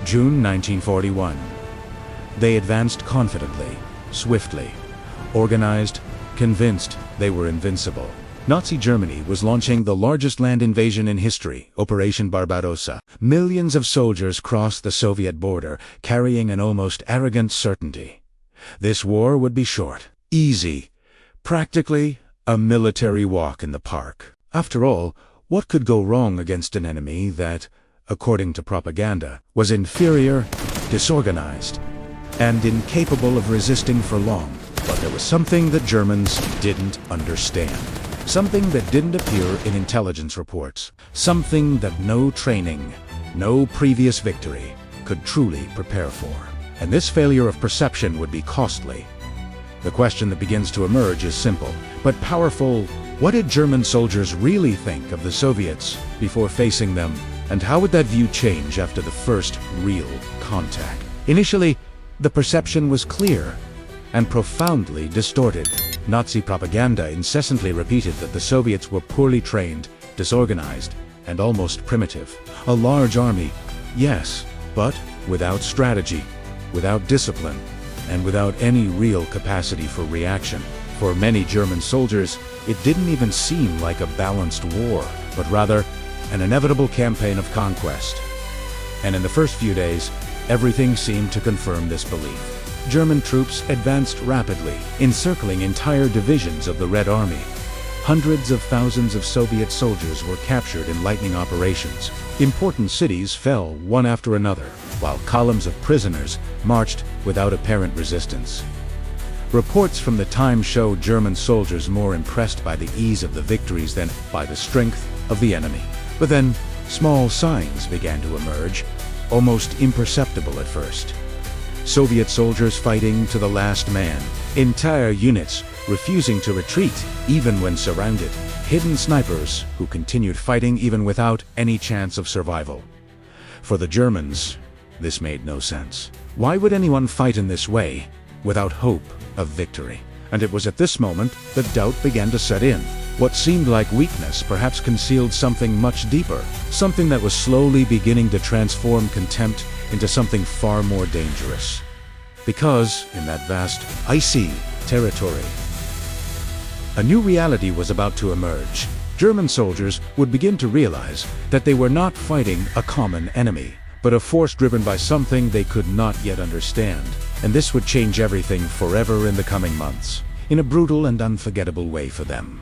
June 1941. They advanced confidently, swiftly, organized, convinced they were invincible. Nazi Germany was launching the largest land invasion in history, Operation Barbarossa. Millions of soldiers crossed the Soviet border, carrying an almost arrogant certainty. This war would be short, easy, practically a military walk in the park. After all, what could go wrong against an enemy that, according to propaganda, was inferior, disorganized, and incapable of resisting for long? But there was something that Germans didn't understand. Something that didn't appear in intelligence reports. Something that no training, no previous victory could truly prepare for. And this failure of perception would be costly. The question that begins to emerge is simple, but powerful. What did German soldiers really think of the Soviets before facing them? And how would that view change after the first real contact? Initially, the perception was clear and profoundly distorted. Nazi propaganda incessantly repeated that the Soviets were poorly trained, disorganized, and almost primitive. A large army, yes, but without strategy, without discipline, and without any real capacity for reaction. For many German soldiers, it didn't even seem like a balanced war, but rather an inevitable campaign of conquest. And in the first few days, everything seemed to confirm this belief. German troops advanced rapidly, encircling entire divisions of the Red Army. Hundreds of thousands of Soviet soldiers were captured in lightning operations. Important cities fell one after another, while columns of prisoners marched without apparent resistance. Reports from the time show German soldiers more impressed by the ease of the victories than by the strength of the enemy. But then, small signs began to emerge, almost imperceptible at first. Soviet soldiers fighting to the last man. Entire units refusing to retreat even when surrounded. Hidden snipers who continued fighting even without any chance of survival. For the Germans, this made no sense. Why would anyone fight in this way without hope of victory? And it was at this moment that doubt began to set in. What seemed like weakness perhaps concealed something much deeper, something that was slowly beginning to transform contempt into something far more dangerous. Because, in that vast, icy territory, a new reality was about to emerge. German soldiers would begin to realize that they were not fighting a common enemy, but a force driven by something they could not yet understand. And this would change everything forever in the coming months, in a brutal and unforgettable way for them.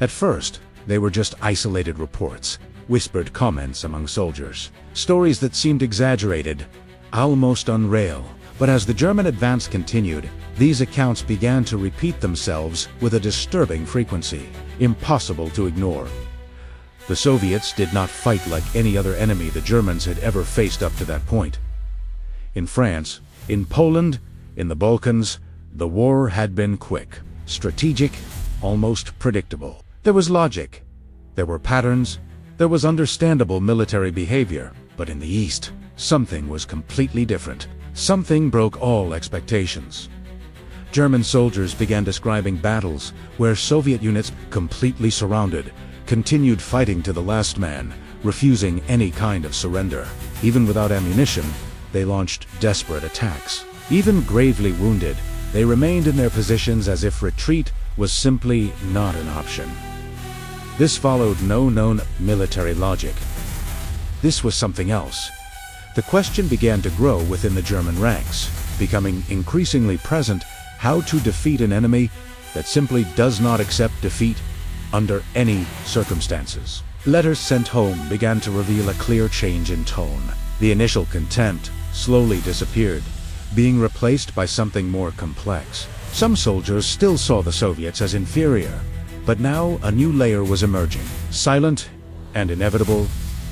At first, they were just isolated reports, whispered comments among soldiers, stories that seemed exaggerated, almost unreal. But as the German advance continued, these accounts began to repeat themselves with a disturbing frequency, impossible to ignore. The Soviets did not fight like any other enemy the Germans had ever faced up to that point. In France, in Poland, in the Balkans, the war had been quick, strategic, almost predictable. There was logic, there were patterns, there was understandable military behavior. But in the East, something was completely different. Something broke all expectations. German soldiers began describing battles where Soviet units, completely surrounded, continued fighting to the last man, refusing any kind of surrender. Even without ammunition, they launched desperate attacks. Even gravely wounded, they remained in their positions as if retreat was simply not an option. This followed no known military logic. This was something else. The question began to grow within the German ranks, becoming increasingly present: how to defeat an enemy that simply does not accept defeat under any circumstances. Letters sent home began to reveal a clear change in tone. The initial contempt slowly disappeared, being replaced by something more complex. Some soldiers still saw the Soviets as inferior, but now a new layer was emerging. Silent and inevitable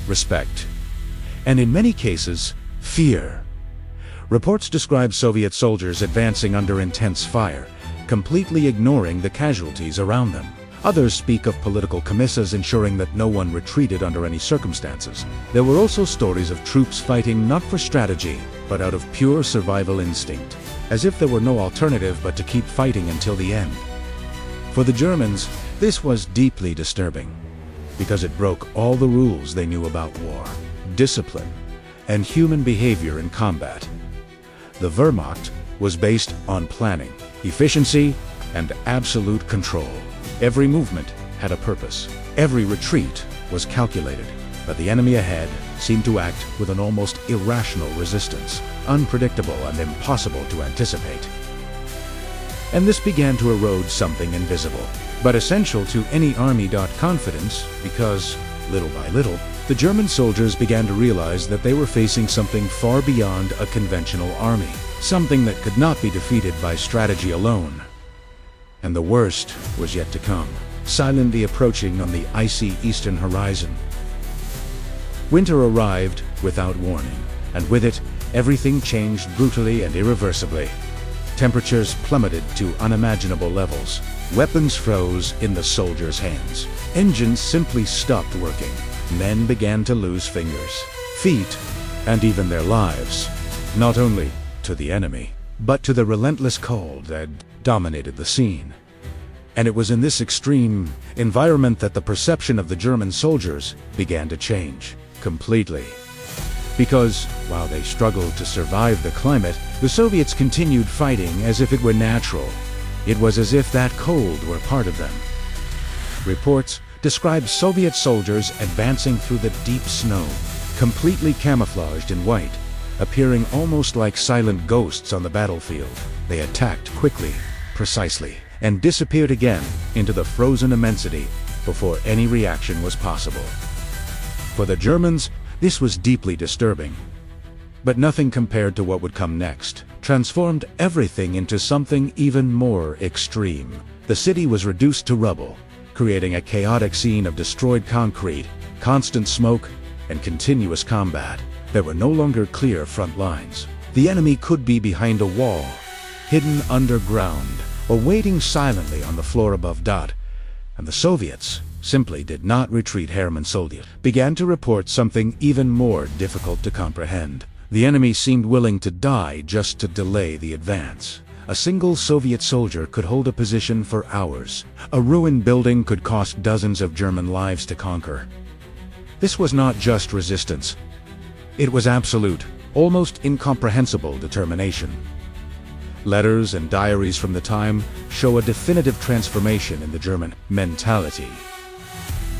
respect. And in many cases, fear. Reports describe Soviet soldiers advancing under intense fire, completely ignoring the casualties around them. Others speak of political commisses ensuring that no one retreated under any circumstances. There were also stories of troops fighting not for strategy, but out of pure survival instinct, as if there were no alternative but to keep fighting until the end. For the Germans, this was deeply disturbing, because it broke all the rules they knew about war. Discipline, and human behavior in combat. The Wehrmacht was based on planning, efficiency, and absolute control. Every movement had a purpose. Every retreat was calculated, but the enemy ahead seemed to act with an almost irrational resistance, unpredictable and impossible to anticipate. And this began to erode something invisible, but essential to any army. Confidence, because, little by little, the German soldiers began to realize that they were facing something far beyond a conventional army, something that could not be defeated by strategy alone. And the worst was yet to come, silently approaching on the icy eastern horizon. Winter arrived without warning, and with it, everything changed brutally and irreversibly. Temperatures plummeted to unimaginable levels. Weapons froze in the soldiers' hands. Engines simply stopped working. Men began to lose fingers, feet, and even their lives. Not only to the enemy, but to the relentless cold that dominated the scene. And it was in this extreme environment that the perception of the German soldiers began to change completely. Because, while they struggled to survive the climate, the Soviets continued fighting as if it were natural. It was as if that cold were part of them. Reports describe Soviet soldiers advancing through the deep snow, completely camouflaged in white, appearing almost like silent ghosts on the battlefield. They attacked quickly, precisely, and disappeared again into the frozen immensity before any reaction was possible. For the Germans, this was deeply disturbing. But nothing compared to what would come next. Transformed everything into something even more extreme. The city was reduced to rubble, creating a chaotic scene of destroyed concrete, constant smoke, and continuous combat. There were no longer clear front lines. The enemy could be behind a wall, hidden underground, or waiting silently on the floor above. And the Soviets simply did not retreat. Hermann Soldier began to report something even more difficult to comprehend. The enemy seemed willing to die just to delay the advance. A single Soviet soldier could hold a position for hours. A ruined building could cost dozens of German lives to conquer. This was not just resistance. It was absolute, almost incomprehensible determination. Letters and diaries from the time show a definitive transformation in the German mentality.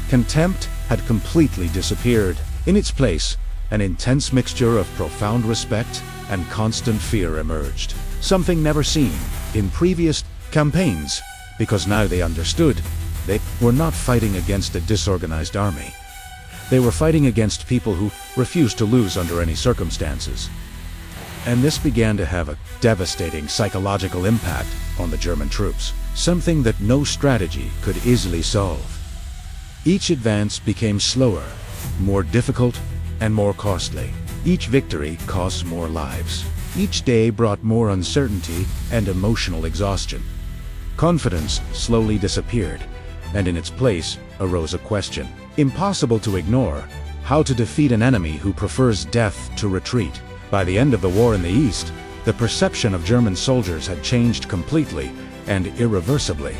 Contempt had completely disappeared. In its place, an intense mixture of profound respect and constant fear emerged. Something never seen in previous campaigns, because now they understood they were not fighting against a disorganized army. They were fighting against people who refused to lose under any circumstances. And this began to have a devastating psychological impact on the German troops, something that no strategy could easily solve. Each advance became slower, more difficult, and more costly. Each victory cost more lives. Each day brought more uncertainty and emotional exhaustion. Confidence slowly disappeared, and in its place arose a question, impossible to ignore: how to defeat an enemy who prefers death to retreat. By the end of the war in the East, the perception of German soldiers had changed completely and irreversibly.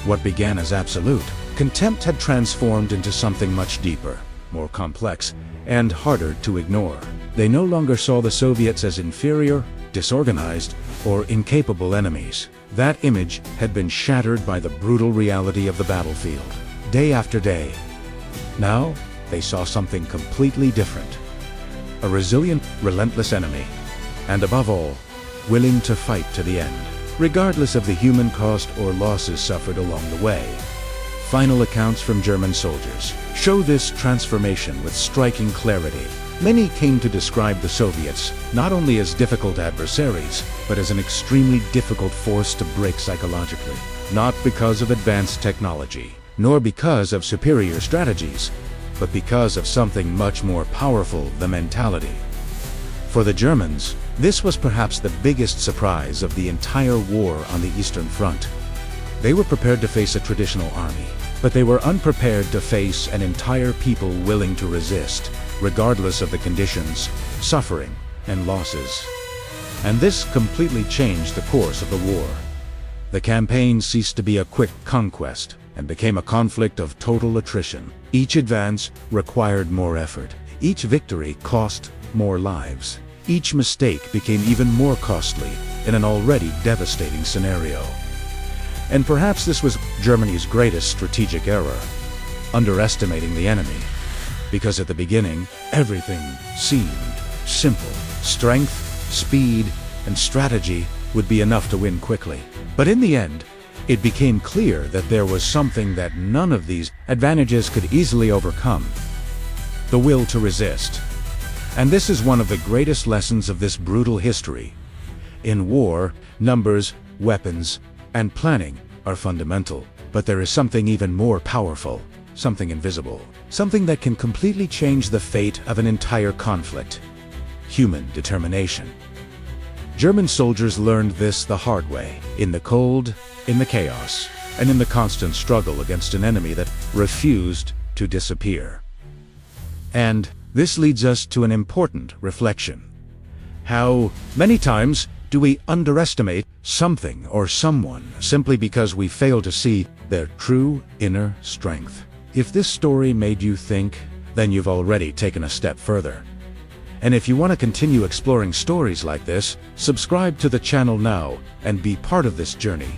What began as absolute contempt had transformed into something much deeper, more complex, and harder to ignore. They no longer saw the Soviets as inferior, disorganized, or incapable enemies. That image had been shattered by the brutal reality of the battlefield, day after day. Now, they saw something completely different. A resilient, relentless enemy, and above all, willing to fight to the end, regardless of the human cost or losses suffered along the way. Final accounts from German soldiers show this transformation with striking clarity. Many came to describe the Soviets not only as difficult adversaries, but as an extremely difficult force to break psychologically. Not because of advanced technology, nor because of superior strategies, but because of something much more powerful: the mentality. For the Germans, this was perhaps the biggest surprise of the entire war on the Eastern Front. They were prepared to face a traditional army, but they were unprepared to face an entire people willing to resist, regardless of the conditions, suffering, and losses. And this completely changed the course of the war. The campaign ceased to be a quick conquest and became a conflict of total attrition. Each advance required more effort. Each victory cost more lives. Each mistake became even more costly in an already devastating scenario. And perhaps this was Germany's greatest strategic error, underestimating the enemy. Because at the beginning, everything seemed simple. Strength, speed, and strategy would be enough to win quickly. But in the end, it became clear that there was something that none of these advantages could easily overcome: the will to resist. And this is one of the greatest lessons of this brutal history. In war, numbers, weapons, and planning are fundamental. But there is something even more powerful, something invisible, something that can completely change the fate of an entire conflict: human determination. German soldiers learned this the hard way, in the cold, in the chaos, and in the constant struggle against an enemy that refused to disappear. And this leads us to an important reflection. How many times do we underestimate something or someone simply because we fail to see their true inner strength? If this story made you think, then you've already taken a step further. And if you want to continue exploring stories like this, subscribe to the channel now and be part of this journey.